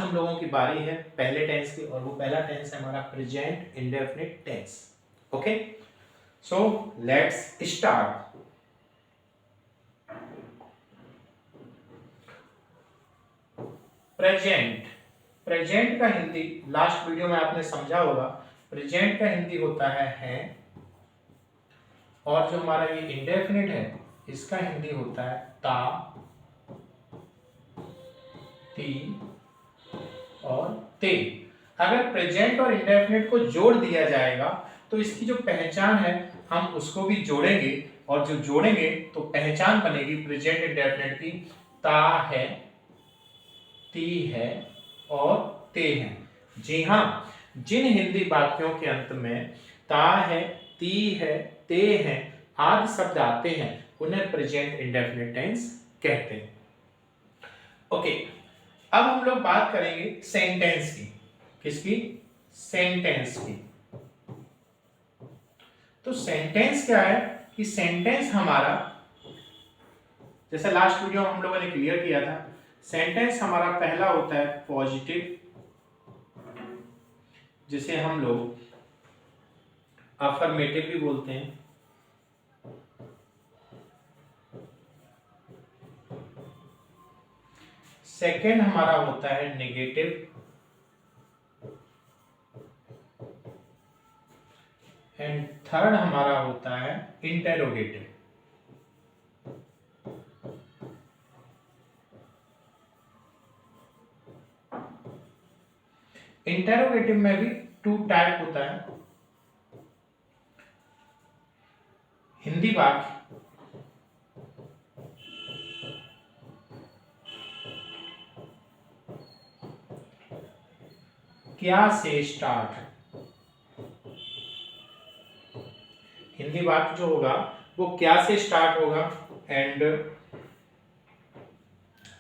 हम लोगों की बारी है पहले टेंस की, और वो पहला टेंस है हमारा present indefinite tense. Okay, so let's start. Present, present का हिंदी लास्ट वीडियो में आपने समझा होगा। प्रेजेंट का हिंदी होता है, और जो हमारा ये इंडेफिनिट है इसका हिंदी होता है ता, ती और ते। अगर प्रेजेंट और इंडेफिनिट को जोड़ दिया जाएगा तो इसकी जो पहचान है हम उसको भी जोड़ेंगे, और जो जोड़ेंगे तो पहचान बनेगी प्रेजेंट इंडेफिनिट की ता है, ती है और ते है। जी हाँ, जिन हिंदी वाक्यों के अंत में ता है, ती है, ते है आदि शब्द आते हैं उन्हें प्रेजेंट इंडेफिनिट टेंस कहते हैं। ओके, अब हम लोग बात करेंगे सेंटेंस की। किसकी? सेंटेंस की। तो सेंटेंस क्या है कि सेंटेंस हमारा, जैसे लास्ट वीडियो में हम लोगों ने क्लियर किया था, सेंटेंस हमारा पहला होता है पॉजिटिव, जिसे हम लोग अफर्मेटिव भी बोलते हैं। सेकेंड हमारा होता है नेगेटिव, एंड थर्ड हमारा होता है इंटेरोगेटिव। इंटेरोगेटिव में भी टू टाइप होता है। हिंदी वाक्य क्या से स्टार्ट, हिंदी वाक्य जो होगा वो क्या से स्टार्ट होगा। एंड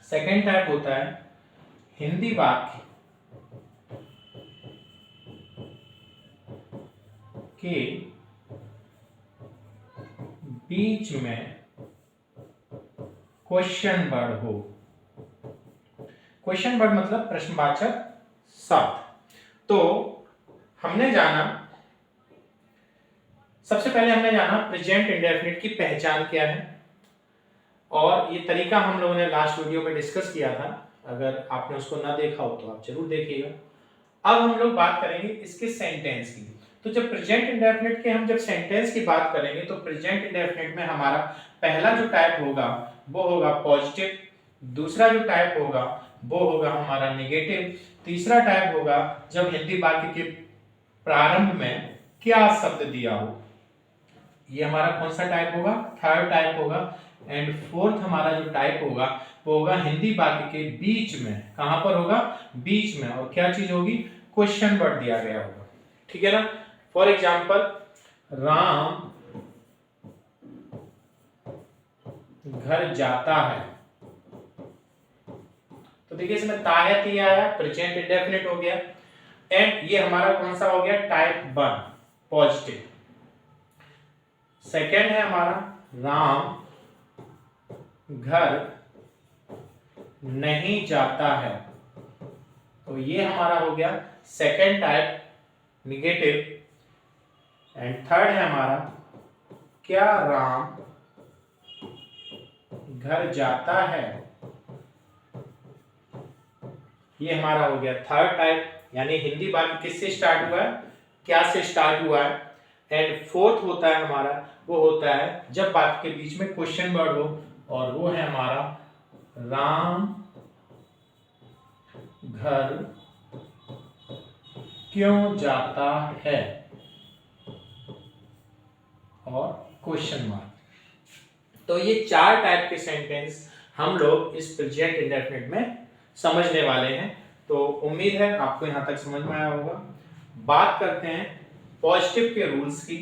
सेकेंड टाइप होता है हिंदी वाक्य के बीच में क्वेश्चन वर्ड हो। क्वेश्चन वर्ड मतलब प्रश्नवाचक शब्द। तो हमने जाना, सबसे पहले हमने जाना प्रेजेंट इंडेफिनिट की पहचान क्या है, और ये तरीका हम लोगों ने लास्ट वीडियो में डिस्कस किया था। अगर आपने उसको ना देखा हो तो आप जरूर देखिएगा। अब हम लोग बात करेंगे इसके सेंटेंस की। तो जब प्रेजेंट इंडेफिनिट के हम जब सेंटेंस की बात करेंगे तो प्रेजेंट इंडेफिनिट में हमारा पहला जो टाइप होगा वो होगा पॉजिटिव, दूसरा जो टाइप होगा वो होगा हमारा नेगेटिव, तीसरा टाइप होगा जब हिंदी वाक्य के प्रारंभ में क्या शब्द दिया हो, ये हमारा कौन सा टाइप होगा? थर्ड टाइप होगा। एंड फोर्थ हमारा जो टाइप होगा वो होगा हिंदी वाक्य के बीच में। कहां पर होगा? बीच में। और क्या चीज होगी? क्वेश्चन वर्ड दिया गया होगा। ठीक है ना? फॉर एग्जाम्पल, राम घर जाता है, तो देखिए इसमें ता है, ती आया, प्रेजेंट इंडेफिनिट हो गया। एंड ये हमारा कौन सा हो गया? Type 1 positive. सेकेंड है हमारा राम घर नहीं जाता है, तो ये हमारा हो गया second type negative. And third है हमारा क्या राम घर जाता है, ये हमारा हो गया थर्ड टाइप। यानी हिंदी वाक्य किससे स्टार्ट हुआ है? क्या से स्टार्ट हुआ है। एंड फोर्थ होता है हमारा, वो होता है जब वाक्य के बीच में क्वेश्चन वर्ड हो, और वो है हमारा राम घर क्यों जाता है, और क्वेश्चन मार्क। तो ये चार टाइप के सेंटेंस हम लोग इस प्रेजेंट इंडेफिनिट में समझने वाले हैं। तो उम्मीद है आपको यहां तक समझ में आया होगा। बात करते हैं पॉजिटिव के रूल्स की।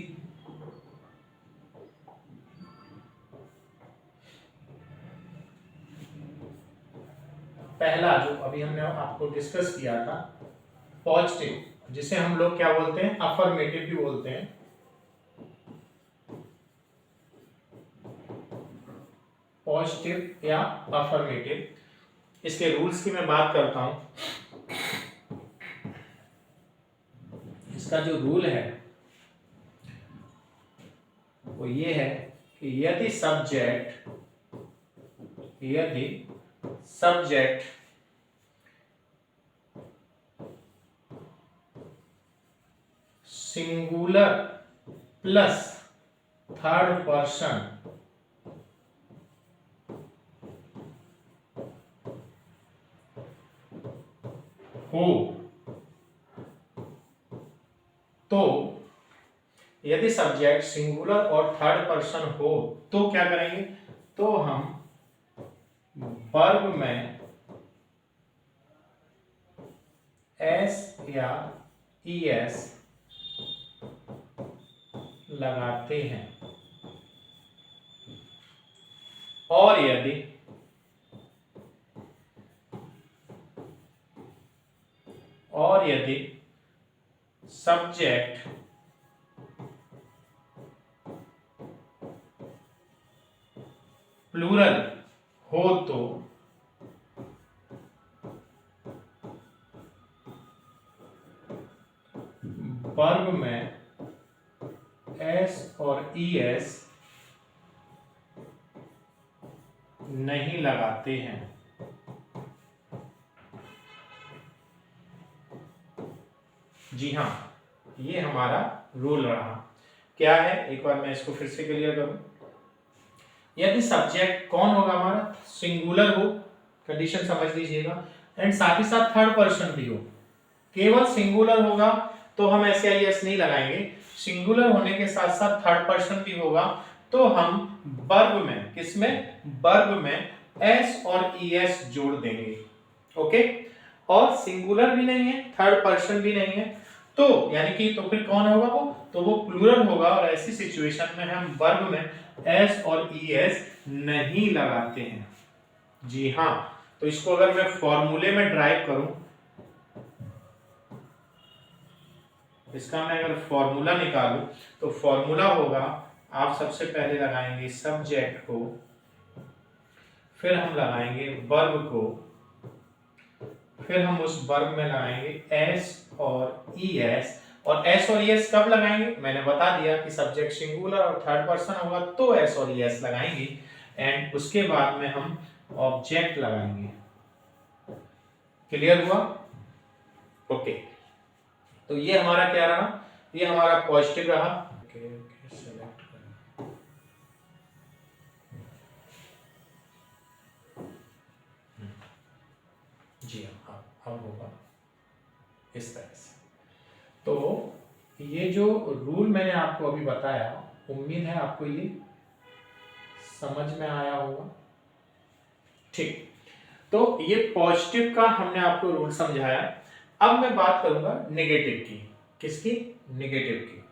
पहला जो अभी हमने आपको डिस्कस किया था पॉजिटिव, जिसे हम लोग क्या बोलते हैं? अफर्मेटिव भी बोलते हैं। पॉजिटिव या अफर्मेटिव, इसके रूल्स की मैं बात करता हूं। इसका जो रूल है वो ये है कि यदि subject singular plus third person हो, तो यदि सब्जेक्ट सिंगुलर और थर्ड पर्सन हो तो क्या करेंगे, तो हम वर्ब में एस या ईएस लगाते हैं, और यदि सब्जेक्ट प्लूरल हो तो वर्ब में एस और ईएस नहीं लगाते हैं। जी हाँ, ये हमारा रूल रहा। क्या है, एक बार मैं इसको फिर से क्लियर करूं। यदि सब्जेक्ट कौन होगा हमारा, सिंगुलर हो, कंडीशन समझ लीजिएगा, एंड साथ ही साथ थर्ड पर्सन भी हो। केवल सिंगुलर होगा तो हम एस या ईएस नहीं लगाएंगे, सिंगुलर होने के साथ साथ थर्ड पर्सन भी होगा तो हम वर्ब में, किसमें, वर्ब में एस और ईएस जोड़ देंगे। ओके, और सिंगुलर भी नहीं है, थर्ड पर्सन भी नहीं है, तो यानी कि तो फिर कौन होगा वो, तो वो प्लूरल होगा, और ऐसी सिचुएशन में हम वर्ब में एस और ईएस नहीं लगाते हैं। जी हाँ, तो इसको अगर मैं फॉर्मूले में ड्राइव करूं, इसका मैं अगर फॉर्मूला निकालूं तो फॉर्मूला होगा, आप सबसे पहले लगाएंगे सब्जेक्ट को, फिर हम लगाएंगे वर्ब को, फिर हम उस वर्ब में लगाएंगे एस और ईएस। और एस और ईएस कब लगाएंगे, मैंने बता दिया कि सब्जेक्ट सिंगुलर और थर्ड पर्सन होगा तो एस और ईएस लगाएंगे, एंड उसके बाद में हम ऑब्जेक्ट लगाएंगे। क्लियर हुआ? ओके, तो ये हमारा क्या रहा, ये हमारा पॉजिटिव रहा। सेलेक्ट करें, जी हाँ, अब होगा इस तरह से। तो ये जो रूल मैंने आपको अभी बताया, उम्मीद है आपको ये समझ में आया होगा। ठीक, तो ये पॉजिटिव का हमने आपको रूल समझाया। अब मैं बात करूंगा नेगेटिव की। किसकी? नेगेटिव की।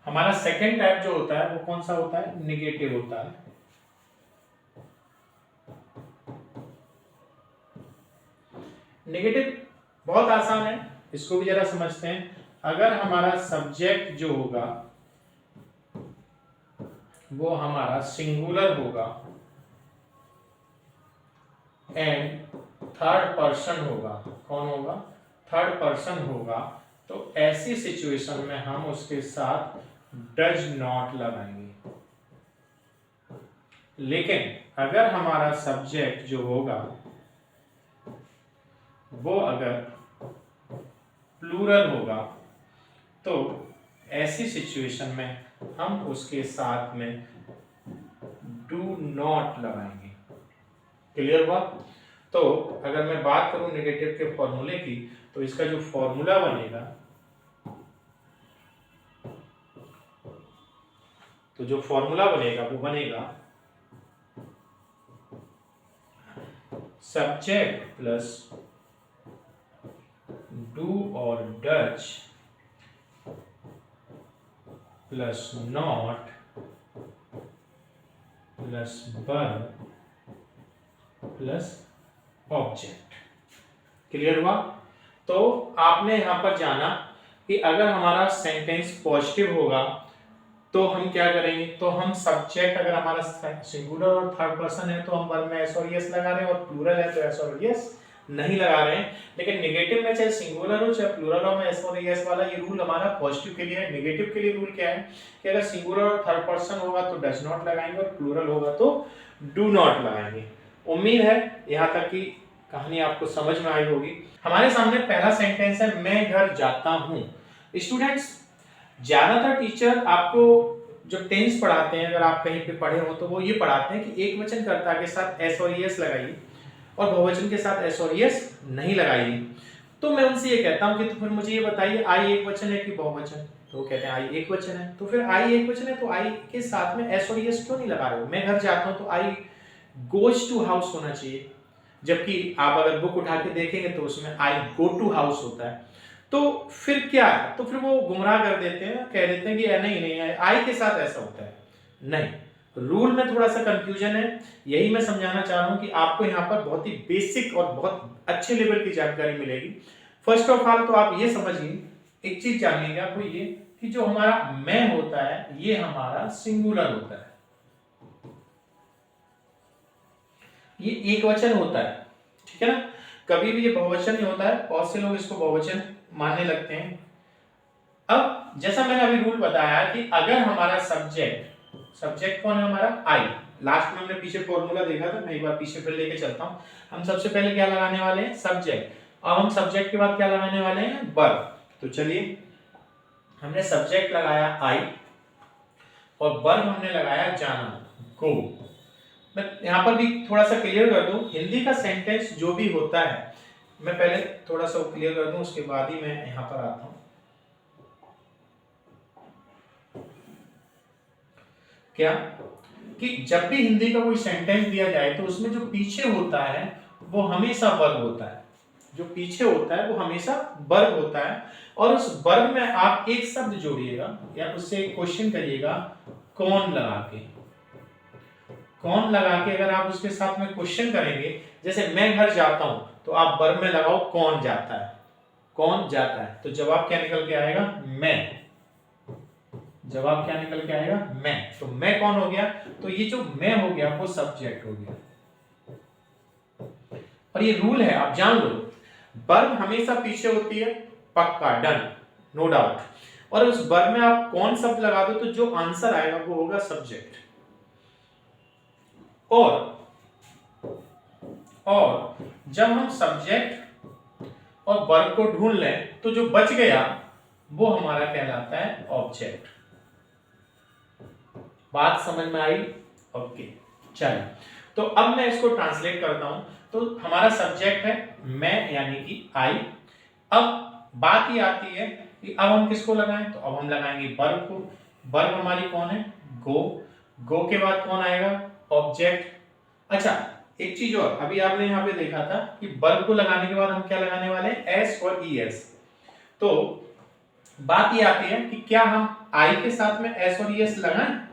हमारा सेकेंड टाइप जो होता है वो कौन सा होता है? नेगेटिव होता है। नेगेटिव बहुत आसान है, इसको भी जरा समझते हैं। अगर हमारा सब्जेक्ट जो होगा वो हमारा सिंगुलर होगा एंड थर्ड पर्सन होगा, कौन होगा? थर्ड पर्सन होगा, तो ऐसी सिचुएशन में हम उसके साथ डज नॉट लगाएंगे। लेकिन अगर हमारा सब्जेक्ट जो होगा वो अगर प्लूरल होगा तो ऐसी सिचुएशन में हम उसके साथ में डू नॉट लगाएंगे। क्लियर हुआ? तो अगर मैं बात करूं नेगेटिव के फॉर्मूले की, तो इसका जो फॉर्मूला बनेगा, तो जो फॉर्मूला बनेगा वो बनेगा सब्जेक्ट प्लस डू और Dutch plus not plus verb plus object. Clear हुआ? तो आपने यहां पर जाना कि अगर हमारा सेंटेंस पॉजिटिव होगा तो हम क्या करेंगे, तो हम सब्जेक्ट अगर हमारा सिंगुलर और थर्ड पर्सन है तो हम वर्ब में एस और एस लगा रहे हैं, और प्लूरल है तो एस और एस नहीं लगा रहे हैं। लेकिन नेगेटिव में चाहे सिंगुलर हो चाहे प्लूरल हो में एस और एस वाला ये रूल हमारा पॉजिटिव के लिए है। नेगेटिव के लिए रूल क्या है कि अगर सिंगुलर और थर्ड पर्सन होगा तो डज नॉट लगाएंगे, और प्लूरल होगा तो डू नॉट लगाएंगे। उम्मीद है यहाँ तक की कहानी आपको समझ में आई होगी। हमारे सामने पहला सेंटेंस है, मैं घर जाता हूँ। स्टूडेंट्स, ज्यादातर टीचर आपको जो टेंस पढ़ाते हैं, अगर आप कहीं पे पढ़े हो तो वो ये पढ़ाते हैं कि एक वचन कर्ता के साथ एस और एस लगाइए और बहुवचन के साथ एस और एस नहीं लगाइए। तो मैं उनसे ये कहता हूं कि तो फिर मुझे ये बताइए, आई एक वचन है कि बहुवचन? तो वो कहते हैं आई एक वचन है। तो फिर आई एक वचन है तो आई के साथ में एस और एस क्यों नहीं लगा रहे हो? मैं घर जाता हूं तो आई गोज टू हाउस होना चाहिए, जबकि आप अगर बुक उठा के देखेंगे तो उसमें आई गो टू हाउस होता है। तो फिर क्या है, तो फिर वो गुमराह कर देते हैं, कह देते हैं कि नहीं नहीं है, आई के साथ ऐसा होता है। नहीं, रूल में थोड़ा सा कंफ्यूजन है। यही मैं समझाना चाह रहा हूं कि आपको यहाँ पर बहुत ही बेसिक और बहुत अच्छे लेवल की जानकारी मिलेगी। फर्स्ट ऑफ ऑल तो आप ये समझिए, एक चीज जानिएगा वो ये कि जो हमारा मैं होता है ये हमारा सिंगुलर होता है, ये एक वचन होता है, ठीक है ना। कभी भी ये बहुवचन नहीं होता है, बहुत से लोग इसको बहुवचन मानने लगते हैं। अब जैसा मैंने अभी रूल बताया कि अगर हमारा सब्जेक्ट कौन है हमारा? आई। लास्ट में हमने पीछे फॉर्मूला देखा था, मैं एक बार पीछे फिर लेके चलता हूं। हम सबसे पहले क्या लगाने वाले हैं? सब्जेक्ट। अब हम सब्जेक्ट के बाद क्या लगाने वाले हैं? वर्ब। तो चलिए, हमने सब्जेक्ट लगाया आई और वर्ब हमने लगाया जाना, गो। मैं यहाँ पर भी थोड़ा सा क्लियर कर दूं, हिंदी का सेंटेंस जो भी होता है, मैं पहले थोड़ा सा क्लियर कर दूं, उसके बाद ही मैं यहाँ पर आता हूं। क्या कि जब भी हिंदी का कोई सेंटेंस दिया जाए तो उसमें जो पीछे होता है वो हमेशा वर्ब होता है, जो पीछे होता है वो हमेशा वर्ब होता है। और उस वर्ब में आप एक शब्द जोड़िएगा या उससे एक क्वेश्चन करिएगा, कौन लगा के। कौन लगा के अगर आप उसके साथ में क्वेश्चन करेंगे, जैसे मैं घर जाता हूं, तो आप वर्ब में लगाओ कौन जाता है, कौन जाता है, तो जवाब क्या निकल के आएगा? मैं। जवाब क्या निकल के आएगा? मैं। तो मैं कौन हो गया? तो ये जो मैं हो गया वो सब्जेक्ट हो गया। और ये रूल है, आप जान लो, वर्ब हमेशा पीछे होती है, पक्का, डन, नो डाउट। और उस वर्ब में आप कौन शब्द लगा दो तो जो आंसर आएगा वो होगा सब्जेक्ट। और जब हम सब्जेक्ट और वर्ब को ढूंढ लें तो जो बच गया वो हमारा कहलाता है ऑब्जेक्ट। बात समझ में आई? ओके, चलिए, तो अब मैं इसको ट्रांसलेट करता हूं। तो हमारा सब्जेक्ट है मैं, यानी कि आई। अब बात ये आती है कि अब हम किसको लगाएं, तो अब हम लगाएंगे वर्ब को। वर्ब हमारी कौन है? गो। गो के बाद कौन आएगा? ऑब्जेक्ट। अच्छा, एक चीज और, अभी आपने यहाँ पे देखा था कि वर्ब को लगाने के बाद हम क्या लगाने वाले हैं? एस और ई एस। तो बात ये आती है कि क्या हम आई के साथ में एस और ई एस लगाएं?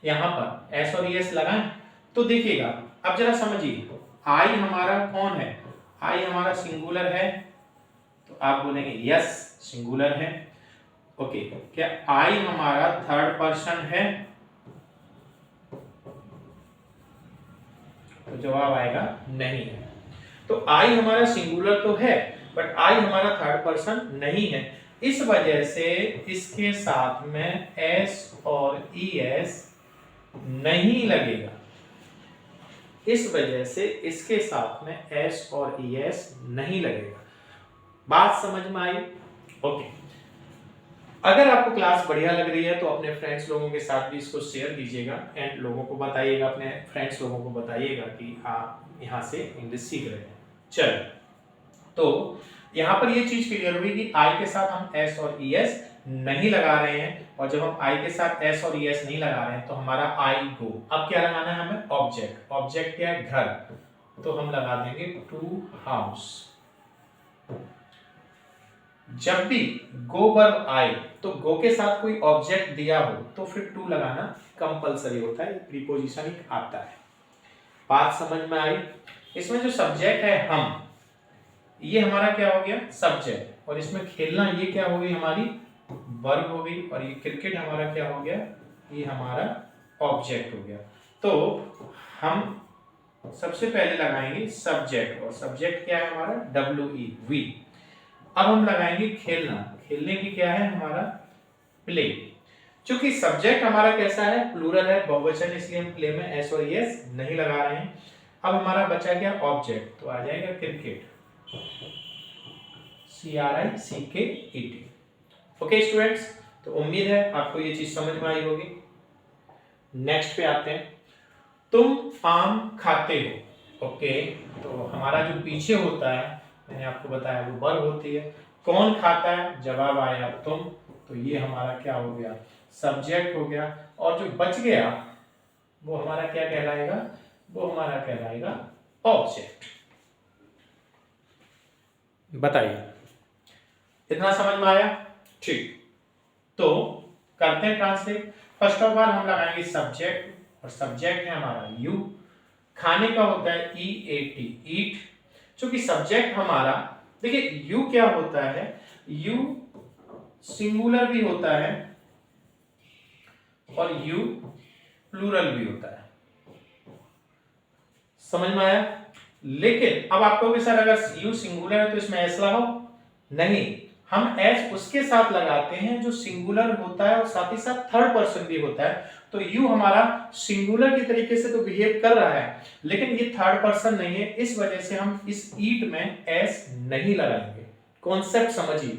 यहां पर एस और ई एस लगाएं तो देखिएगा, अब जरा समझिए, आई हमारा कौन है? आई हमारा सिंगुलर है, तो आप बोलेंगे यस सिंगुलर है। ओके, क्या आई हमारा थर्ड पर्सन है? तो जवाब आएगा नहीं है। तो आई हमारा सिंगुलर तो है, बट आई हमारा थर्ड पर्सन नहीं है। इस वजह से इसके साथ में एस और ई एस नहीं लगेगा। इस वजह से इसके साथ में एस और ई एस नहीं लगेगा। बात समझ में आई? ओके, अगर आपको क्लास बढ़िया लग रही है तो अपने फ्रेंड्स लोगों के साथ भी इसको शेयर कीजिएगा एंड लोगों को बताइएगा, अपने फ्रेंड्स लोगों को बताइएगा कि आप यहाँ से इंग्लिश सीख रहे हैं। चलो, तो यहाँ पर ये चीज क्लियर हुई कि आई के साथ हम एस और ई एस नहीं लगा रहे हैं, और जब हम आई के साथ एस और ई एस नहीं लगा रहे हैं तो हमारा आई गो। अब क्या लगाना है हमें? ऑब्जेक्ट। ऑब्जेक्ट क्या है? घर। तो हम लगा देंगे टू हाउस। जब भी गो वर्ब आए तो गो के साथ कोई ऑब्जेक्ट दिया हो तो फिर टू लगाना कंपलसरी होता है, प्रीपोजिशन आता है। बात समझ में आई? इसमें जो सब्जेक्ट है हम, ये हमारा क्या हो गया? सब्जेक्ट। और इसमें खेलना ये क्या हो गई हमारी? वर्ब हो गई और ये क्रिकेट हमारा क्या हो गया, ये हमारा ऑब्जेक्ट हो गया। तो हम सबसे पहले लगाएंगे सब्जेक्ट, और सब्जेक्ट क्या है हमारा, WE। अब हम लगाएंगे खेलना, खेलने की क्या है हमारा, प्ले। क्योंकि सब्जेक्ट हमारा कैसा है, प्लूरल है, बहुवचन, इसलिए हम प्ले में एस और एस नहीं लगा रहे हैं। अब हमारा बचा क्या, ऑब्जेक्ट, तो आ जाएगा क्रिकेट, CRICKET। ओके स्टूडेंट्स, तो उम्मीद है आपको ये चीज समझ में आई होगी। नेक्स्ट पे आते हैं, तुम आम खाते हो। ओके, तो हमारा जो पीछे होता है, मैंने आपको बताया वो वर्ब होती है। कौन खाता है, जवाब आया तुम, तो ये हमारा क्या हो गया, सब्जेक्ट हो गया। और जो बच गया वो हमारा क्या कहलाएगा, वो हमारा कहलाएगा ऑब्जेक्ट। बताइए, इतना समझ में आया? ठीक, तो करते हैं ट्रांसलेट। फर्स्ट ऑफ ऑल हम लगाएंगे सब्जेक्ट, और सब्जेक्ट है हमारा यू। खाने का होता है EAT, ईट। क्योंकि सब्जेक्ट हमारा, देखिए यू क्या होता है, यू सिंगुलर भी होता है और यू प्लूरल भी होता है। समझ में आया? लेकिन अब आप कहोगे सर अगर यू सिंगुलर है तो इसमें एस लगाओ, नहीं, हम एस उसके साथ लगाते हैं जो सिंगुलर होता है और साथ ही साथ थर्ड पर्सन भी होता है। तो यू हमारा सिंगुलर की तरीके से तो बिहेव कर रहा है, लेकिन ये थर्ड पर्सन नहीं है, इस वजह से हम इस ईट में एस नहीं लगाएंगे। कॉन्सेप्ट समझिए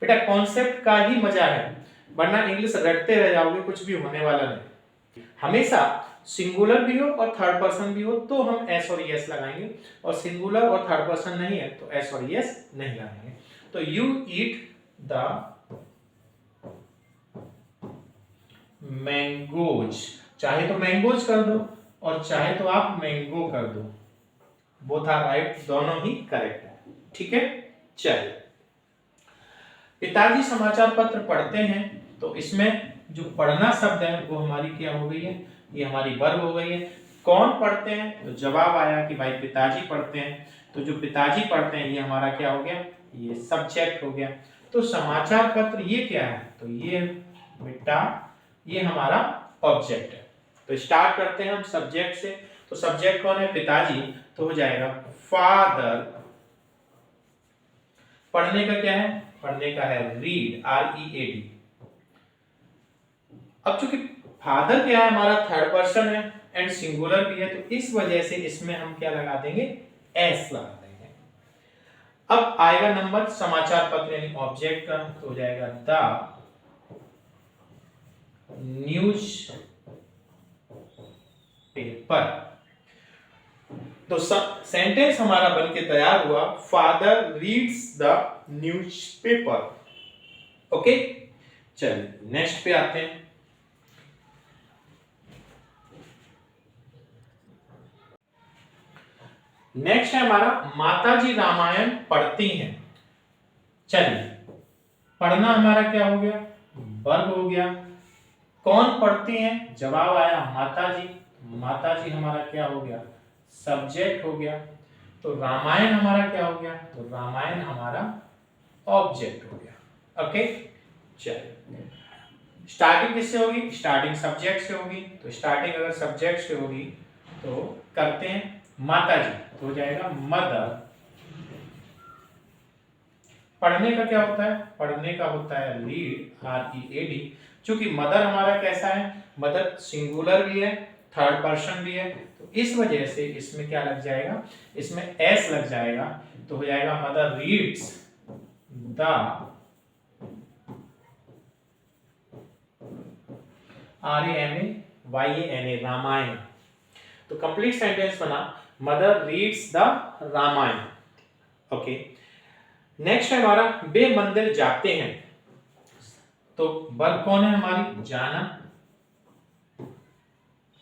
बेटा, कॉन्सेप्ट का ही मजा है, वरना इंग्लिश रटते रह जाओगे, कुछ भी होने वाला नहीं। हमेशा सिंगुलर भी हो और थर्ड पर्सन भी हो तो हम एस और एस लगाएंगे, और सिंगुलर और थर्ड पर्सन नहीं है तो एस और एस नहीं लगाएंगे। तो यू ईट द मैंगोज, चाहे तो मैंगोज कर दो और चाहे तो आप मैंगो कर दो, बोथ आर राइट, दोनों ही करेक्ट है। ठीक है, चलिए, पिताजी समाचार पत्र पढ़ते हैं, तो इसमें जो पढ़ना शब्द है वो हमारी क्या हो गई है, ये हमारी वर्ब हो गई है। कौन पढ़ते हैं, तो जवाब आया कि भाई पिताजी पढ़ते हैं, तो जो पिताजी पढ़ते हैं ये हमारा क्या हो गया, ये सब्जेक्ट हो गया। तो समाचार पत्र ये क्या है, तो ये बेटा ये हमारा ऑब्जेक्ट है। तो स्टार्ट करते हैं हम सब्जेक्ट से, तो सब्जेक्ट कौन है, पिताजी, तो हो जाएगा फादर। पढ़ने का क्या है, पढ़ने का है रीड, READ। अब चूंकि फादर क्या है हमारा थर्ड पर्सन है एंड सिंगुलर भी है, तो इस वजह से इसमें हम क्या लगा देंगे, एस लगा देंगे। अब आएगा नंबर समाचार पत्र यानी ऑब्जेक्ट का, तो हो जाएगा द न्यूज पेपर। तो सेंटेंस हमारा बनके तैयार हुआ, father reads the news paper. Okay, चलिए नेक्स्ट पे आते हैं। नेक्स्ट है हमारा माताजी रामायण पढ़ती हैं। चलिए, पढ़ना हमारा क्या हो गया, वर्ब हो गया। कौन पढ़ती हैं, जवाब आया माताजी, माताजी हमारा क्या हो गया, सब्जेक्ट हो गया। तो रामायण हमारा क्या हो गया, तो रामायण हमारा ऑब्जेक्ट हो गया। ओके, चलिए, स्टार्टिंग किससे होगी, स्टार्टिंग सब्जेक्ट से होगी, तो स्टार्टिंग अगर सब्जेक्ट से होगी तो करते हैं माताजी, तो हो जाएगा मदर। पढ़ने का क्या होता है, पढ़ने का होता है रीड, READ। क्योंकि मदर हमारा कैसा है, मदर सिंगुलर भी है थर्ड पर्सन भी है, तो इस वजह से इसमें क्या लग जाएगा, इसमें एस लग जाएगा, तो हो जाएगा mother reads the RAMAYAN Ramayan. तो कंप्लीट सेंटेंस बना, mother reads the Ramayan. Okay, next है हमारा वे मंदिर जाते हैं। तो वर्ब कौन है हमारी, जाना।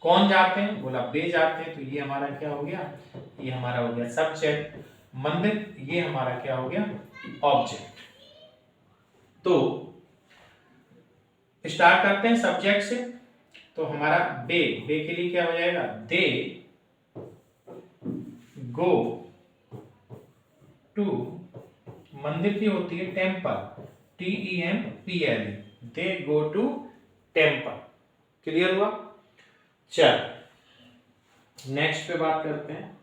कौन जाते हैं, बोला वे जाते हैं, तो ये हमारा क्या हो गया, ये हमारा हो गया सब्जेक्ट। मंदिर ये हमारा क्या हो गया, ऑब्जेक्ट। तो स्टार्ट करते हैं सब्जेक्ट से, तो हमारा दे, दे के लिए क्या हो जाएगा, दे गो टू, मंदिर की होती है temple, TEMPLE, they go to temple. Clear हुआ? चल नेक्स्ट पे बात करते हैं।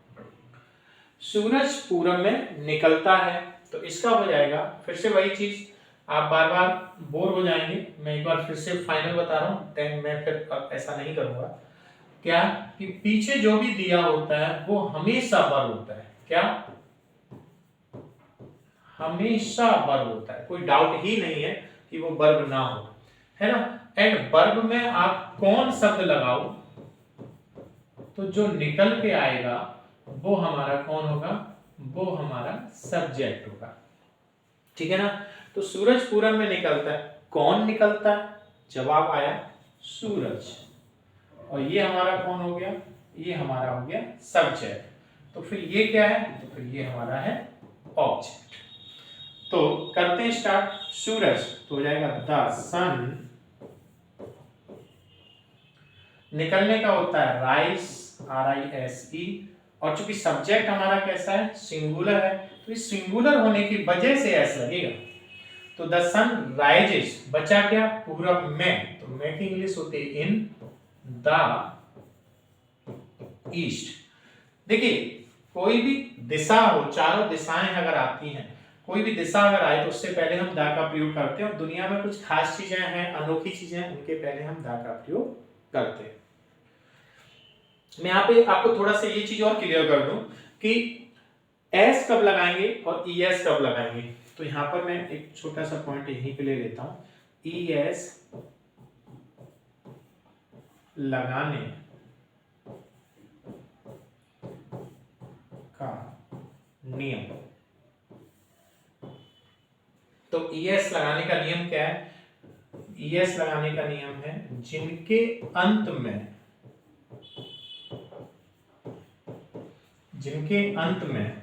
सूरज पूरब में निकलता है, तो इसका हो जाएगा फिर से वही चीज, आप बार बार बोर हो जाएंगे, मैं एक बार फिर से फाइनल बता रहा हूँ, देन मैं फिर अब ऐसा नहीं करूंगा। क्या कि पीछे जो भी दिया होता है वो हमेशा वर्ब होता है। क्या? हमेशा वर्ब होता है, कोई डाउट ही नहीं है कि वो वर्ब ना हो, है ना। एंड वर्ब में आप कौन शब्द लगाओ तो जो निकल के आएगा वो हमारा कौन होगा? वो हमारा सब्जेक्ट होगा। ठीक है ना। तो सूरज पूरब में निकलता है, कौन निकलता है? जवाब आया सूरज। और ये हमारा कौन हो गया? ये हमारा हो गया सब्जेक्ट। तो फिर ये क्या है? तो फिर ये हमारा है ऑब्जेक्ट। तो करते हैं स्टार्ट। सूरज तो हो जाएगा द सन, निकलने का होता है राइस, RISE, और चूंकि सब्जेक्ट हमारा कैसा है? सिंगुलर है, तो इस सिंगुलर होने की वजह से एस लगेगा। तो द सन राइजेस, बचा क्या? पूरब में, तो में की इंग्लिश होती है इन द ईस्ट। देखिए कोई भी दिशा हो, चारों दिशाएं अगर आती हैं, कोई भी दिशा अगर आए तो उससे पहले हम द का प्रयोग करते हैं, और दुनिया में कुछ खास चीजें हैं, अनोखी चीजें हैं, उनके पहले हम द का प्रयोग करते हैं। मैं यहाँ पे आपको थोड़ा सा ये चीज और क्लियर कर दूं कि एस कब लगाएंगे और ईएस कब लगाएंगे। तो यहाँ पर मैं एक छोटा सा पॉइंट यहीं पे ले लेता हूं। ईएस लगाने का नियम, तो ईएस लगाने का नियम क्या है? ईएस लगाने का नियम है जिनके अंत में, जिनके अंत में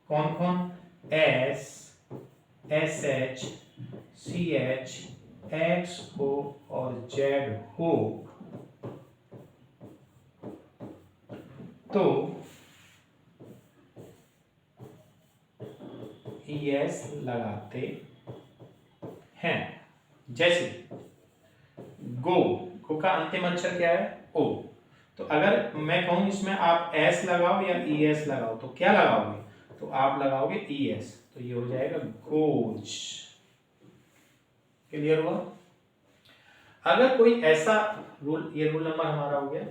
कौन कौन? एस, SH, CH, XO और Z हो, तो ES लगाते हैं। जैसे गो, गो का अंतिम अक्षर क्या है? O। तो अगर मैं कहूं इसमें आप S लगाओ या ES लगाओ, तो क्या लगाओगे? तो आप लगाओगे ES, तो ये हो जाएगा गोज। क्लियर हुआ? अगर कोई ऐसा रूल, ये रूल नंबर हमारा हो गया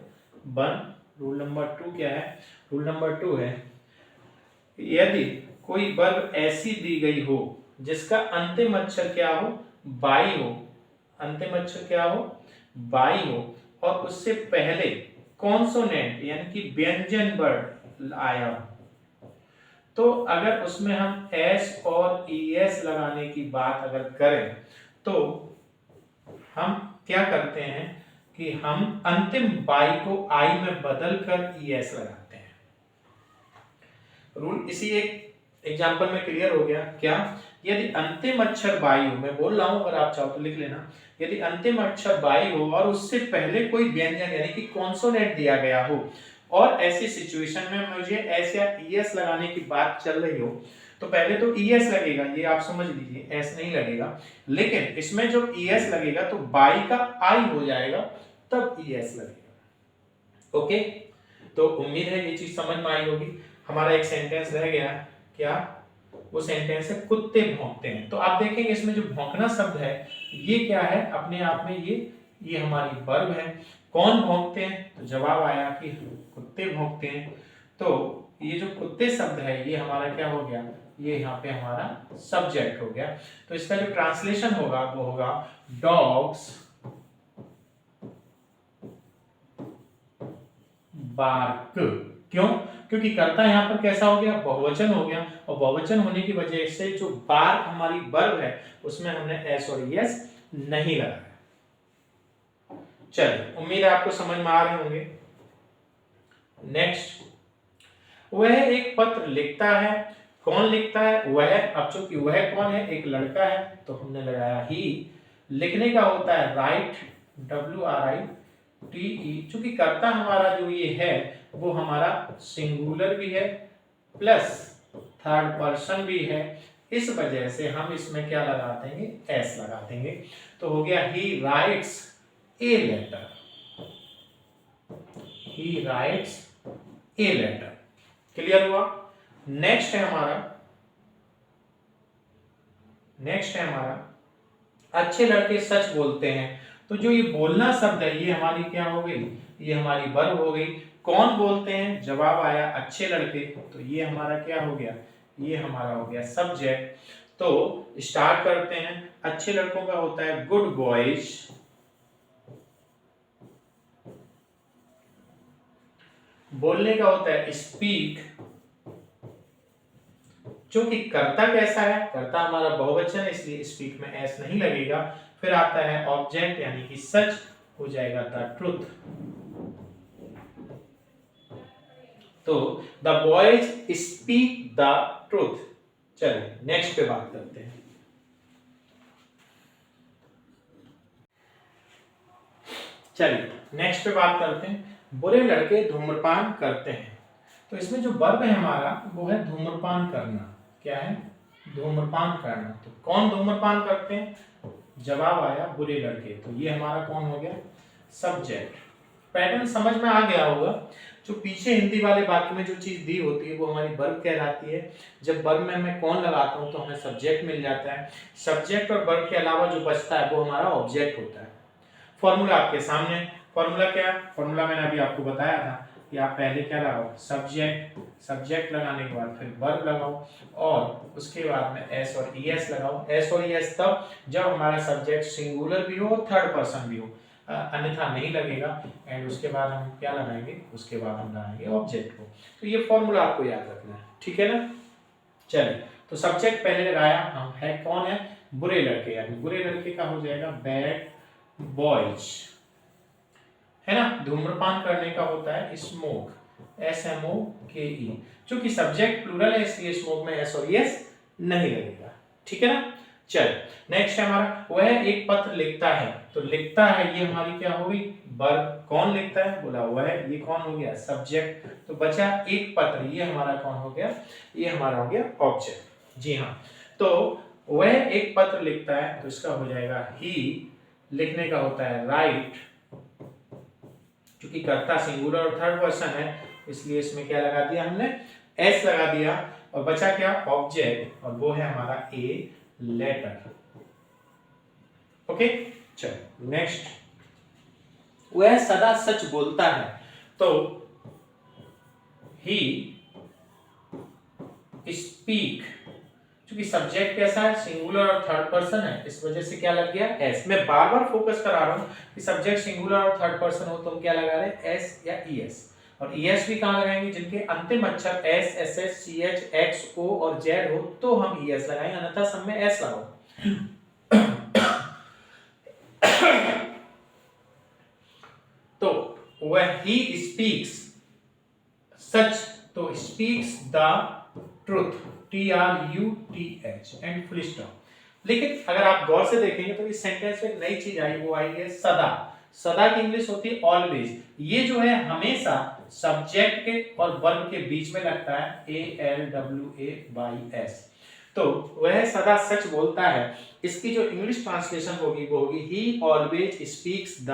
1। रूल नंबर 2 क्या है? रूल नंबर 2 है यदि कोई वर्ब ऐसी दी गई हो जिसका अंतिम अक्षर क्या हो? बाई हो, अंतिम अक्षर क्या हो? बाई हो, और उससे पहले कॉन्सोनेंट यानी कि व्यंजन वर्ण आया हो, तो अगर उसमें हम एस और ES लगाने की बात अगर करें तो हम क्या करते हैं कि हम अंतिम बाई को आई में बदल कर ES लगाते हैं। रूल इसी एक एग्जांपल में क्लियर हो गया। क्या? यदि अंतिम अक्षर बाई हो, मैं बोल रहा हूं, अगर आप चाहो तो लिख लेना, यदि अंतिम अक्षर बाई हो और उससे पहले कोई व्यंजन यानी कि कॉन्सोनेंट दिया गया हो, और ऐसी सिचुएशन में मुझे एस या ES लगाने की बात चल रही हो, तो पहले तो ES लगेगा, ये आप समझ लीजिए, एस नहीं लगेगा। लेकिन इसमें जो ES लगेगा तो बाई का आई हो जाएगा, तब ES लगेगा। ओके, तो उम्मीद है ये चीज समझ में आई होगी। हमारा एक सेंटेंस रह गया, क्या? वो सेंटेंस है कुत्ते भौंकते हैं। तो आप देखेंगे इसमें जो भौंकना शब्द है ये क्या है? अपने आप में ये हमारी वर्ब है। कौन भौंकते हैं? तो जवाब आया कि कुत्ते भौंकते हैं। तो ये जो कुत्ते शब्द है ये हमारा क्या हो गया? ये यहाँ पे हमारा सब्जेक्ट हो गया। तो इसका जो ट्रांसलेशन होगा वो होगा डॉग्स बार्क। क्यों? क्योंकि कर्ता यहाँ पर कैसा हो गया? बहुवचन हो गया, और बहुवचन होने की वजह से जो बार्क हमारी वर्ब है उसमें हमने एस और ES नहीं लगाया। चलिए, उम्मीद है आपको समझ में आ रहे होंगे। नेक्स्ट, वह एक पत्र लिखता है। कौन लिखता है? वह। अब चूंकि वह कौन है? एक लड़का है, तो हमने लगाया ही। लिखने का होता है राइट, WRITE। चूंकि कर्ता हमारा जो ये है वो हमारा सिंगुलर भी है प्लस थर्ड पर्सन भी है, इस वजह से हम इसमें क्या लगा देंगे, एस लगा देंगे। तो हो गया he writes a letter, he writes a letter. Clear हुआ? नेक्स्ट है हमारा अच्छे लड़के सच बोलते हैं। तो जो ये बोलना शब्द है ये हमारी क्या हो गई, ये हमारी वर्ब हो गई। कौन बोलते हैं, जवाब आया अच्छे लड़के, तो ये हमारा क्या हो गया, ये हमारा हो गया सब्जेक्ट। तो स्टार्ट करते हैं। अच्छे लड़कों का होता है गुड बॉयज, बोलने का होता है स्पीक, जो कि कर्ता कैसा है, कर्ता हमारा बहुवचन है इसलिए स्पीक में एस नहीं लगेगा। फिर आता है ऑब्जेक्ट यानी कि सच, हो जाएगा द ट्रुथ। तो the boys speak the truth. चलिए नेक्स्ट पे बात करते हैं। बुरे लड़के धूम्रपान करते हैं। तो इसमें जो वर्ब है हमारा वो है धूम्रपान करना। क्या है, धूम्रपान करना। तो कौन धूम्रपान करते हैं, जवाब आया बुरे लड़के, तो ये हमारा कौन हो गया, सब्जेक्ट। पैटर्न समझ में आ गया होगा। जो पीछे हिंदी वाले वाक्य में जो चीज दी होती है वो हमारी वर्ब कहलाती है। जब वर्ब में मैं कौन लगाता हूं तो हमें सब्जेक्ट मिल जाता है। सब्जेक्ट और वर्ब के अलावा जो बचता है वो हमारा ऑब्जेक्ट होता है। फॉर्मूला आपके सामने। फॉर्मूला क्या है, फॉर्मूला मैंने अभी आपको बताया था कि आप पहले क्या लगाओ, सब्जेक्ट लगाने के बाद फिर वर्ब लगाओ और उसके बाद में एस और ईएस लगाओ। एस और ईएस तब जब हमारा सब्जेक्ट सिंगुलर भी हो और थर्ड पर्सन भी हो, अन्यथा नहीं लगेगा। एंड उसके बाद हम क्या लगाएंगे, उसके बाद हम लगाएंगे ऑब्जेक्ट को। तो ये फॉर्मूला आपको याद रखना है, ठीक है ना। चलिए, तो सब्जेक्ट पहले लगाया, हम है कौन है, बुरे लड़के, यानी बुरे लड़के का हो जाएगा बैड बॉयज, है ना। धूम्रपान करने का होता है स्मोक, SMOKE। क्योंकि सब्जेक्ट प्लूरल है इसलिए स्मोक में एस और एस नहीं लगेगा, ठीक है ना। चल नेक्स्ट है हमारा, वह एक पत्र लिखता है। तो लिखता है ये हमारी क्या हो गई, वर्ब। कौन लिखता है, बोला वह, ये कौन हो गया, सब्जेक्ट। तो बचा एक पत्र, ये हमारा कौन हो गया, ये हमारा हो गया ऑब्जेक्ट। जी हाँ, तो वह एक पत्र लिखता है, तो इसका हो जाएगा ही। लिखने का होता है राइट, क्योंकि कर्ता सिंगुलर और थर्ड पर्सन है इसलिए इसमें क्या लगा दिया हमने, एस लगा दिया। और बचा क्या, ऑब्जेक्ट, और वो है हमारा ए लेटर। ओके, चलो नेक्स्ट, वह सदा सच बोलता है। तो ही स्पीक, क्योंकि सब्जेक्ट कैसा है, सिंगुलर और थर्ड पर्सन है, इस वजह से क्या लग गया, एस। मैं बार बार फोकस करा रहा हूं कि सब्जेक्ट सिंगुलर और थर्ड पर्सन हो तो हम क्या लगा रहे हैं, एस या ईएस। और ईएस भी कहां लगाएंगे, जिनके अंतिम अक्षर एस, एसएस, सीएच, एक्स, ओ और जेड हो तो हम ईएस लगाएंगे, अन्यथा सब में एस लगाओ। तो वह ही स्पीक्स सच, तो speaks the truth, TRUTH and full stop. लेकिन अगर आप गौर से देखेंगे तो इस सेंटेंस में एक नई चीज आई, वो आई है सदा। सदा की इंग्लिश होती है ऑलवेज। ये जो है हमेशा सब्जेक्ट के और वर्ब के बीच में लगता है, ALWAYS। तो वह सदा सच बोलता है, इसकी जो इंग्लिश ट्रांसलेशन होगी वो होगी ही always speaks the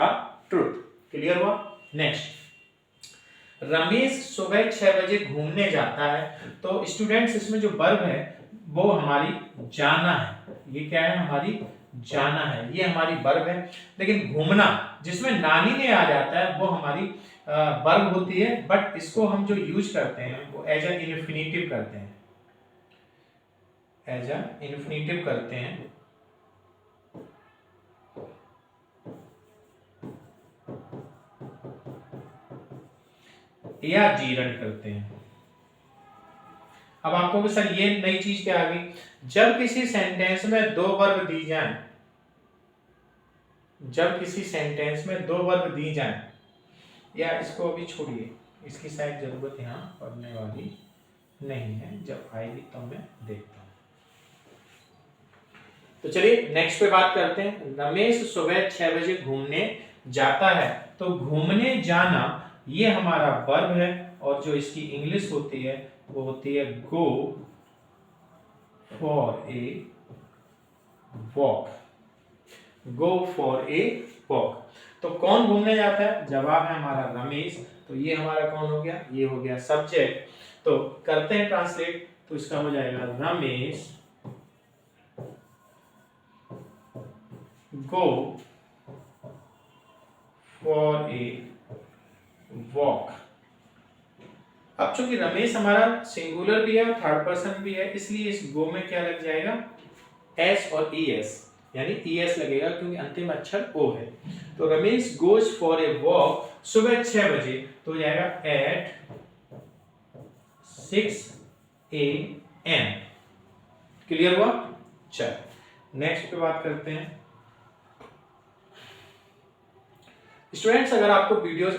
truth. Clear हुआ। नेक्स्ट, रमेश सुबह 6 बजे घूमने जाता है। तो स्टूडेंट्स इसमें जो वर्ब है वो हमारी जाना है। ये क्या है, हमारी जाना है, ये हमारी वर्ब है। लेकिन घूमना जिसमें नानी ने आ जाता है वो हमारी वर्ब होती है, बट इसको हम जो यूज करते हैं वो एज ए इन्फिनिटिव करते हैं, एज ए इन्फिनिटिव करते हैं। या जीरन करते हैं। अब आपको भी सर ये नई चीज क्या आ गई, जब किसी सेंटेंस में दो वर्ब दी जाएं, जब किसी सेंटेंस में दो वर्ब दी जाएं, या इसको अभी छोड़िए, इसकी शायद जरूरत यहाँ पढ़ने वाली नहीं है, जब आएगी तब मैं देखता हूं। तो चलिए नेक्स्ट पे बात करते हैं। रमेश सुबह 6 बजे घूमने जाता है। तो घूमने जाना ये हमारा वर्ब है, और जो इसकी इंग्लिश होती है वो होती है go, for a walk, go for a walk. तो कौन घूमने जाता है? जवाब है हमारा रमेश। तो ये हमारा कौन हो गया? ये हो गया सब्जेक्ट। तो करते हैं ट्रांसलेट, तो इसका हो जाएगा रमेश गो फॉर ए वॉक। अब चूंकि रमेश हमारा सिंगुलर भी है और थर्ड पर्सन भी है, इसलिए इस गो में क्या लग जाएगा? एस और ई एस, यानी ई एस लगेगा क्योंकि अंतिम अक्षर ओ है। तो Ramesh goes for a walk सुबह 6 बजे, तो हो जाएगा एट 6 AM। क्लियर हुआ? चल नेक्स्ट पे बात करते हैं। स्टूडेंट्स, अगर आपको वीडियो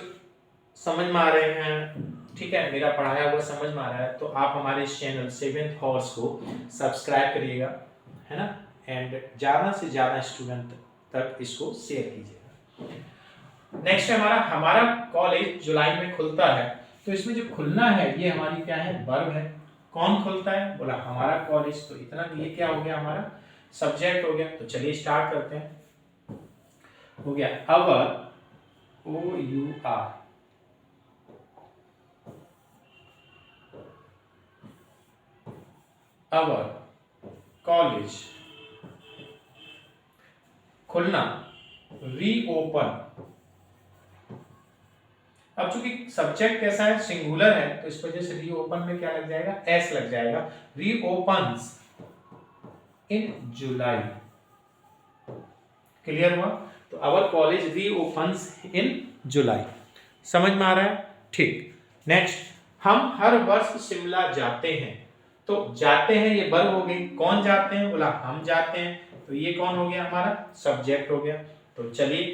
समझ में आ रहे हैं, ठीक है, मेरा पढ़ाया हुआ समझ में आ रहा है, तो आप हमारे इस चैनल 7th हॉर्स को सब्सक्राइब करिएगा, है ना, एंड ज़्यादा से ज़्यादा स्टूडेंट तक इसको शेयर कीजिएगा। नेक्स्ट हमारा कॉलेज जुलाई में खुलता है। तो इसमें जो खुलना है ये हमारी क्या है? वर्ब है। कौन खुलता है? बोला हमारा कॉलेज। तो इतना, ये क्या हो गया? हमारा सब्जेक्ट हो गया। तो चलिए स्टार्ट करते हैं। हो गया अवर, OUR, our college, Khulna, reopen. अब चूंकि सब्जेक्ट कैसा है? सिंगुलर है, तो इस वजह से रीओपन में क्या लग जाएगा? एस लग जाएगा। रीओपन्स इन जुलाई। क्लियर हुआ? तो आवर कॉलेज रीओपन्स इन जुलाई। समझ में आ रहा है? ठीक। नेक्स्ट, हम हर वर्ष शिमला जाते हैं। तो जाते हैं ये वर्ब हो गई। कौन जाते हैं? बोला हम जाते हैं। तो ये कौन हो गया? हमारा सब्जेक्ट हो गया। तो चलिए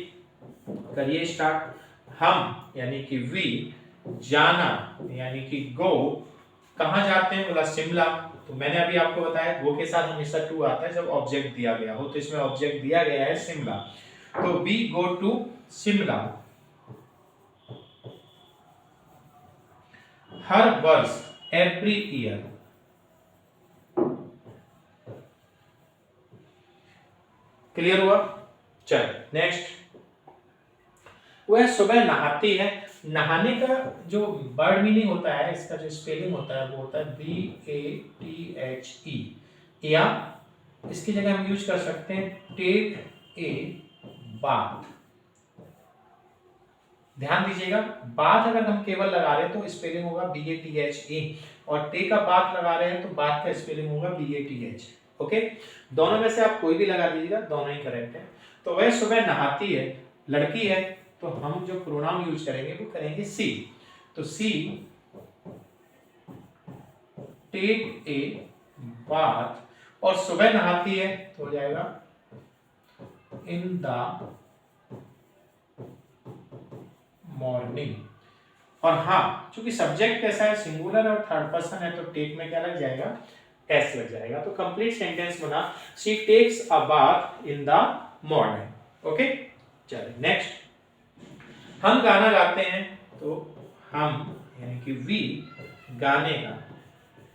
करिए स्टार्ट। हम यानी कि वी, जाना यानी कि गो, कहाँ जाते हैं? बोला शिमला। तो मैंने अभी आपको बताया गो के साथ हमेशा टू आता है जब ऑब्जेक्ट दिया गया हो। तो इसमें ऑब्जेक्ट दिया गया है शिमला। तो वी गो टू शिमला हर वर्ष, एवरी ईयर। क्लियर हुआ? चल नेक्स्ट, वह सुबह नहाती है। नहाने का जो वर्ड मीनिंग होता है, इसका जो स्पेलिंग होता है वो होता है BATHE, या इसकी जगह हम यूज कर सकते हैं टेक ए बाथ। ध्यान दीजिएगा, बाथ अगर हम केवल लगा रहे हैं तो स्पेलिंग होगा BATHE, और टेक का बाथ लगा रहे हैं तो बाथ का स्पेलिंग होगा BATH। ओके, दोनों में से आप कोई भी लगा दीजिएगा, दोनों ही करेक्ट है। तो वह सुबह नहाती है, लड़की है, तो हम जो प्रोनाउन यूज करेंगे वो करेंगे सी। तो सी टेक ए बाथ, और सुबह नहाती है तो हो जाएगा इन द मॉर्निंग। और हाँ, चूंकि सब्जेक्ट कैसा है? सिंगुलर और थर्ड पर्सन है, तो टेक में क्या लग जाएगा? एस लग जाएगा। तो कंप्लीट सेंटेंस बना, she takes a bath in the morning. Okay, चलिए नेक्स्ट, हम गाना गाते हैं। तो हम यानी कि वी, गाने का,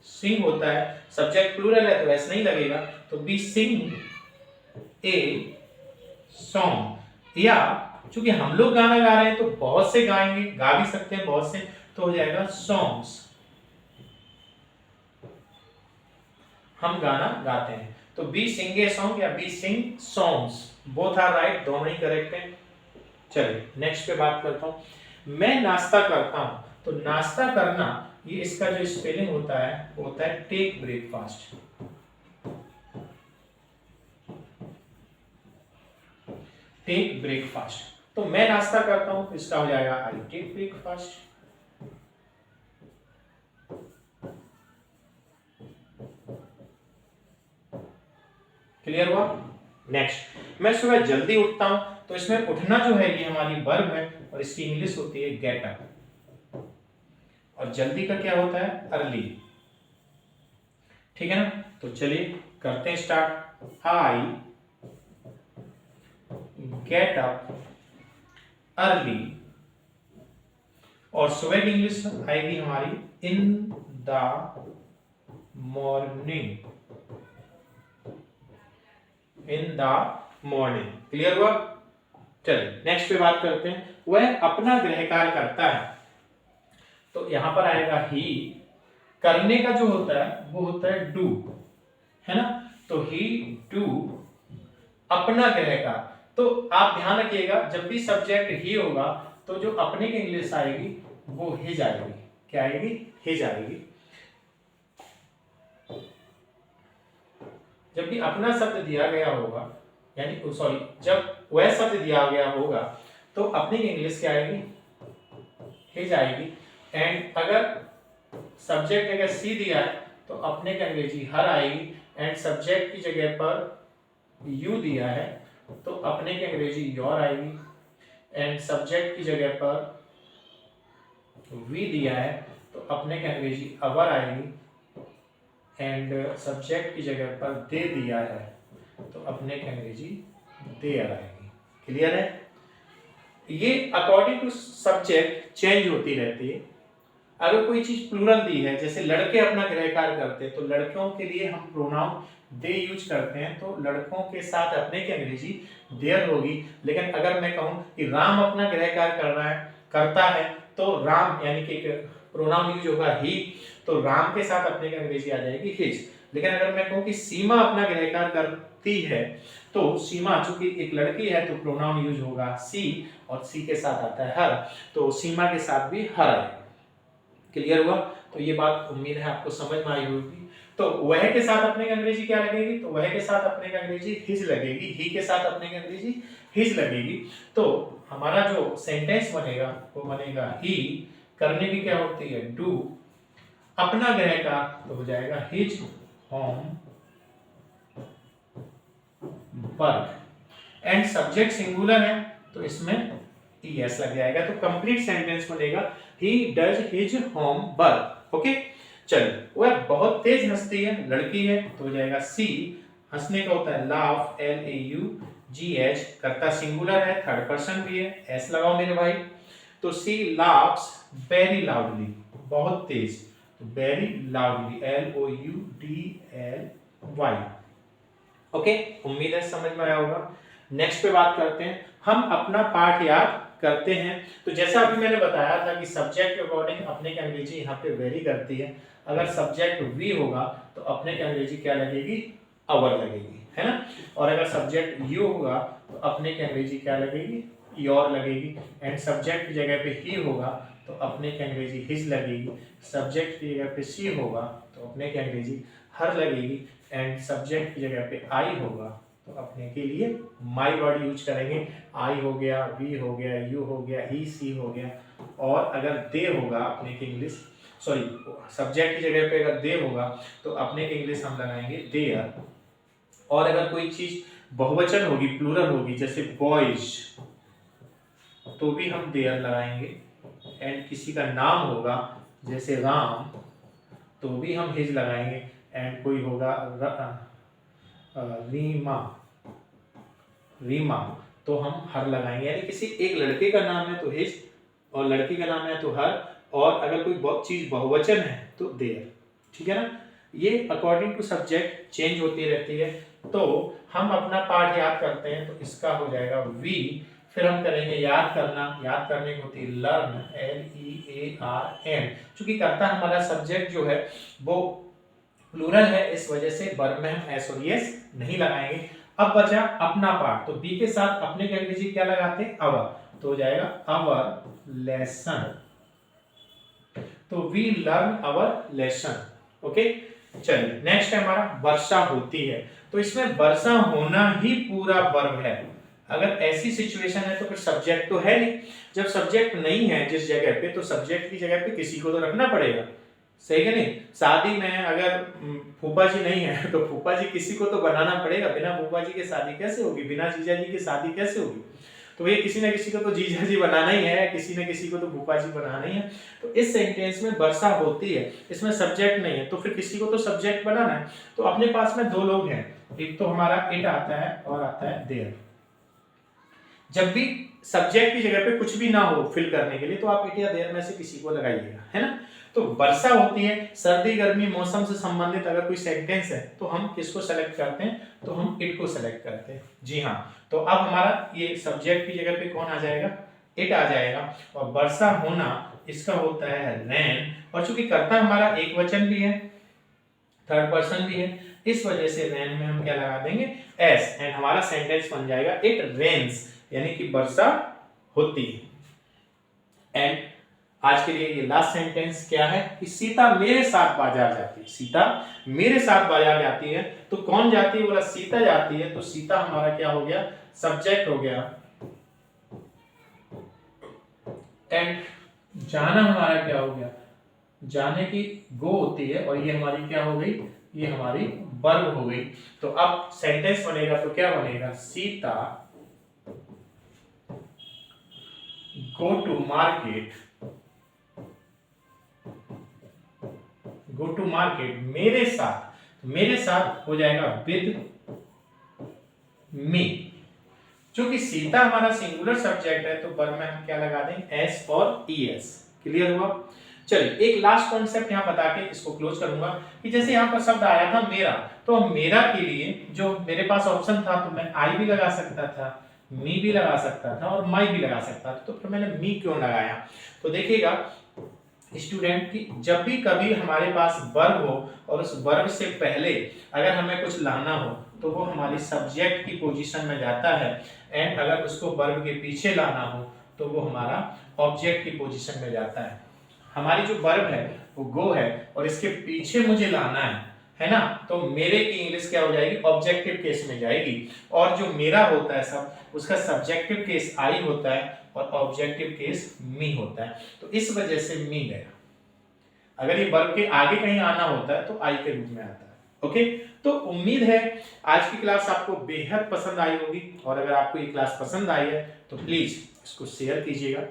सिंग होता है, सब्जेक्ट प्लूरल है तो ऐसा नहीं लगेगा, तो वी सिंग ए सॉन्ग। या चूंकि हम लोग गाना गा रहे हैं तो बहुत से गाएंगे, गा भी सकते हैं बहुत से, तो हो जाएगा सॉन्ग्स। हम गाना गाते हैं, तो बी सिंग ए सॉन्ग या we sing songs, both are right, दोनों ही करेक्ट हैं। चलिए नेक्स्ट पे बात करता हूं। मैं नाश्ता करता हूं। तो नाश्ता करना, ये इसका जो स्पेलिंग होता है वो होता है टेक ब्रेकफास्ट। Take breakfast. तो मैं नाश्ता करता हूं, इसका हो जाएगा आई टेक ब्रेकफास्ट। क्लियर हुआ? नेक्स्ट, मैं सुबह जल्दी उठता हूं। तो इसमें उठना जो है ये हमारी वर्ब है, और इसकी इंग्लिश होती है गेट अप, और जल्दी का क्या होता है? अर्ली। ठीक है ना? तो चलिए करते हैं start. I get up early, और सुबह की इंग्लिश आएगी हमारी इन the morning. In the morning. Clear हुआ? चलिए नेक्स्ट पे बात करते हैं। वह अपना गृह कार्य करता है, तो यहां पर आएगा ही। करने का जो होता है वो होता है डू, है ना? तो ही डू अपना गृह कार्य। तो आप ध्यान रखिएगा, जब भी सब्जेक्ट ही होगा तो जो अपने की इंग्लिश आएगी वो हिज आएगी। क्या आएगी? हिज आएगी। जब भी अपना शब्द दिया गया होगा, यानी सॉरी, जब वह शब्द दिया गया होगा तो अपनी की इंग्लिश क्या आएगी? हिज आएगी। एंड अगर सब्जेक्ट अगर सी दिया है तो अपने की अंग्रेजी हर आएगी। एंड सब्जेक्ट की जगह पर यू दिया है तो अपने की अंग्रेजी योर आएगी। एंड सब्जेक्ट की जगह पर वी दिया है तो अपने की अंग्रेजी अवर आएगी। एंड सब्जेक्ट की जगह पर दे दिया है तो अपने की अंग्रेजी देयर आएगी। क्लियर है? ये अकॉर्डिंग टू सब्जेक्ट चेंज होती रहती है। अगर कोई चीज प्लूरल दी है, जैसे लड़के अपना गृह कार्य करते हैं, तो लड़कों के लिए हम प्रोनाउन दे यूज करते हैं, तो लड़कों के साथ अपने की अंग्रेजी देयर होगी। लेकिन अगर मैं कहूं कि राम अपना गृह कार्य कर रहा है, करता है, तो राम यानी कि प्रोनाउन यूज होगा ही, तो राम के साथ अपने की अंग्रेजी आ जाएगी हिज। लेकिन अगर मैं कहूं कि सीमा अपना गृह कार्य करती है, तो सीमा चूंकि एक लड़की है तो प्रोनाउन यूज होगा सी, और सी के साथ आता है हर, तो सीमा के साथ भी हर आएगा। क्लियर हुआ? तो ये बात उम्मीद है आपको समझ में आई होगी। तो वह के साथ अपने की अंग्रेजी क्या लगेगी? तो वह के साथ अपने की अंग्रेजी हिज लगेगी। ही के साथ अपने की अंग्रेजी हिज लगेगी। तो हमारा जो सेंटेंस बनेगा वो बनेगा ही। करने की क्या होती है? डू। अपना गृह का तो हो जाएगा his home work. And subject singular है तो इसमें यस लग जाएगा, तो कंप्लीट सेंटेंस बनेगा he does his home work. Okay, चलिए। वह बहुत तेज हंसती है, लड़की है, तो हो जाएगा सी। हंसने का होता है लाफ, LAUGH। करता सिंगुलर है, थर्ड पर्सन भी है, एस लगाओ मेरे भाई। तो सी लाफ्स वेरी लाउडली, बहुत तेज, तो वेरी लाउडली, LOUDLY। ओके, उम्मीद है समझ में आया होगा। नेक्स्ट पे बात करते हैं, हम अपना पाठ याद करते हैं। तो जैसा अभी मैंने बताया था कि सब्जेक्ट के अकॉर्डिंग अपने की अंग्रेजी यहाँ पे वेरी करती है। अगर सब्जेक्ट वी होगा तो अपने की अंग्रेजी क्या लगेगी? अवर लगेगी, है ना? और अगर सब्जेक्ट यू होगा तो अपने की अंग्रेजी क्या लगेगी? योर लगेगी। एंड सब्जेक्ट की जगह पे ही होगा तो अपने की अंग्रेजी हिज लगेगी। सब्जेक्ट की जगह पे सी होगा तो अपने की अंग्रेजी हर लगेगी। एंड सब्जेक्ट की जगह पे आई होगा तो अपने के लिए माई वर्ड यूज करेंगे। आई हो गया, वी हो गया, यू हो गया, ही, सी हो गया। और अगर दे होगा अपने की इंग्लिश, सॉरी, सब्जेक्ट की जगह पे अगर दे होगा तो अपने की इंग्लिश हम लगाएंगे देयर। और अगर कोई चीज बहुवचन होगी, प्लूरल होगी, जैसे बॉयज, तो भी हम देयर लगाएंगे। एंड किसी का नाम होगा जैसे राम, तो भी हम हिज लगाएंगे। एंड कोई होगा रीमा, तो हम हर लगाएंगे। यानी किसी एक लड़के का नाम है तो हिज, और लड़की का नाम है तो हर, और अगर कोई चीज बहुवचन है तो देयर। ठीक है ना? ये अकॉर्डिंग टू सब्जेक्ट चेंज होती रहती है। तो हम अपना पाठ याद करते हैं तो इसका हो जाएगा वी। फिर हम करेंगे याद करना। याद करने की होती है लर्न, LEARN। चूंकि करता हमारा सब्जेक्ट जो है वो प्लूरल है, इस वजह से वर्ब में हम एस और एस नहीं लगाएंगे। अब बचा अपना पार्ट, तो बी के साथ अपने की अंग्रेजी क्या लगाते हैं? अवर, तो हो जाएगा अवर लेसन। तो we learn our lesson. Okay, चलिए नेक्स्ट है हमारा वर्षा होती है। तो इसमें वर्षा होना ही पूरा वर्ब है। अगर ऐसी सिचुएशन है तो फिर सब्जेक्ट तो है नहीं। जब सब्जेक्ट नहीं है जिस जगह पे, तो सब्जेक्ट की जगह पे किसी को तो रखना पड़ेगा, सही है नहीं? शादी में अगर फूफा जी नहीं है तो फूफा जी किसी को तो बनाना पड़ेगा। बिना फूफा जी के शादी कैसे होगी? बिना जीजा जी की शादी कैसे होगी? तो ये किसी न किसी को तो जीजा जी बनाना ही है, किसी न किसी को तो फूफा जी बनाना ही है। तो इस सेंटेंस में वर्षा होती है, इसमें सब्जेक्ट नहीं है, तो फिर किसी को तो सब्जेक्ट बनाना है। तो अपने पास में दो लोग हैं, एक तो हमारा इट आता है और आता है देयर। जब भी सब्जेक्ट की जगह पे कुछ भी ना हो फिल करने के लिए, तो आप इट या देयर में से किसी को लगाइएगा, है ना? तो वर्षा होती है सर्दी गर्मी मौसम से संबंधित अगर कोई सेंटेंस है तो हम किसको सेलेक्ट करते हैं, तो हम इट को सेलेक्ट करते हैं। जी हाँ, तो अब हमारा ये सब्जेक्ट की जगह पे कौन आ जाएगा, इट आ जाएगा। और वर्षा होना इसका होता है रेन, और चूंकि कर्ता हमारा एक वचन भी है, थर्ड पर्सन भी है, इस वजह से रेन में हम क्या लगा देंगे, एस, एंड हमारा सेंटेंस बन जाएगा इट रेन्स, यानी कि वर्षा होती है। एंड आज के लिए ये लास्ट सेंटेंस क्या है कि सीता मेरे साथ बाजार जाती है। सीता मेरे साथ बाजार जाती है, तो कौन जाती है, बोला सीता जाती है, तो सीता हमारा क्या हो गया, सब्जेक्ट हो गया। एंड जाना हमारा क्या हो गया, जाने की गो होती है, और ये हमारी क्या हो गई, ये हमारी वर्ब हो गई। तो अब सेंटेंस बनेगा तो क्या बनेगा, Sita go to market, go to market मेरे साथ, तो मेरे साथ हो जाएगा विद मी। क्योंकि सीता हमारा सिंगुलर सब्जेक्ट है तो वर्ब में हम क्या लगा देंगे, एस और ईएस। क्लियर हुआ। चलिए एक लास्ट कॉन्सेप्ट यहाँ बता के इसको क्लोज करूंगा कि जैसे यहाँ पर शब्द आया था मेरा, तो मेरा के लिए जो मेरे पास ऑप्शन था, तो मैं आई भी लगा सकता था, मी भी लगा सकता था, और माई भी लगा सकता था, तो फिर मैंने मी क्यों लगाया। तो देखिएगा स्टूडेंट की जब भी कभी हमारे पास वर्ब हो और उस वर्ब से पहले अगर हमें कुछ लाना हो तो वो हमारी सब्जेक्ट की पोजीशन में जाता है, एंड अगर उसको वर्ब के पीछे लाना हो तो वो हमारा ऑब्जेक्ट की पोजीशन में जाता है। हमारी जो वर्ब है वो गो है और इसके पीछे मुझे लाना है ना, तो मेरे की इंग्लिश क्या हो जाएगी, ऑब्जेक्टिव केस में जाएगी, और जो मेरा होता है सब उसका सब्जेक्टिव केस आई होता है और ऑब्जेक्टिव केस मी होता है, तो इस वजह से मी गया। अगर ये वर्ब के आगे कहीं आना होता है तो आई के रूप में आता है। ओके, तो उम्मीद है आज की क्लास आपको बेहद पसंद आई होगी, और अगर आपको ये क्लास पसंद आई है तो प्लीज इसको शेयर कीजिएगा।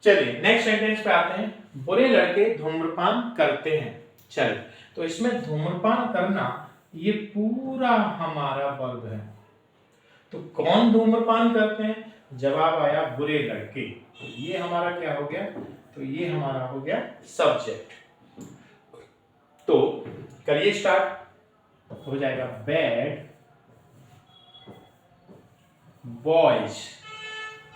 चलिए नेक्स्ट सेंटेंस पे आते हैं। बुरे लड़के धूम्रपान करते हैं। चलिए, तो इसमें धूम्रपान करना ये पूरा हमारा वर्ब है। तो कौन धूम्रपान करते हैं? जवाब आया बुरे लड़के। तो ये हमारा क्या हो गया? तो ये हमारा हो गया सब्जेक्ट। तो करिए स्टार्ट। हो जाएगा बैड बॉयज,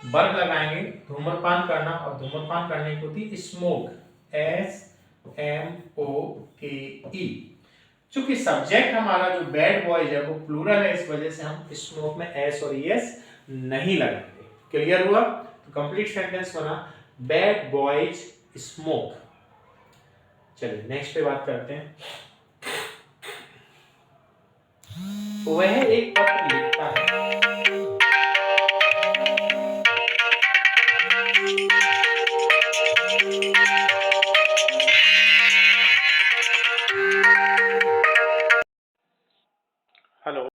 वर्ब लगाएंगे धूम्रपान करना, और धूम्रपान करने की होती स्मोक, SMOKE। चूंकि सब्जेक्ट हमारा जो बैड बॉयज है वो प्लूरल है, इस वजह से हम स्मोक में S और ES नहीं लगाएंगे। क्लियर हुआ? तो कंप्लीट सेंटेंस बना बैड बॉयज स्मोक। चलिए नेक्स्ट पे बात करते हैं। वह एक पत्र लिखता है। हेलो।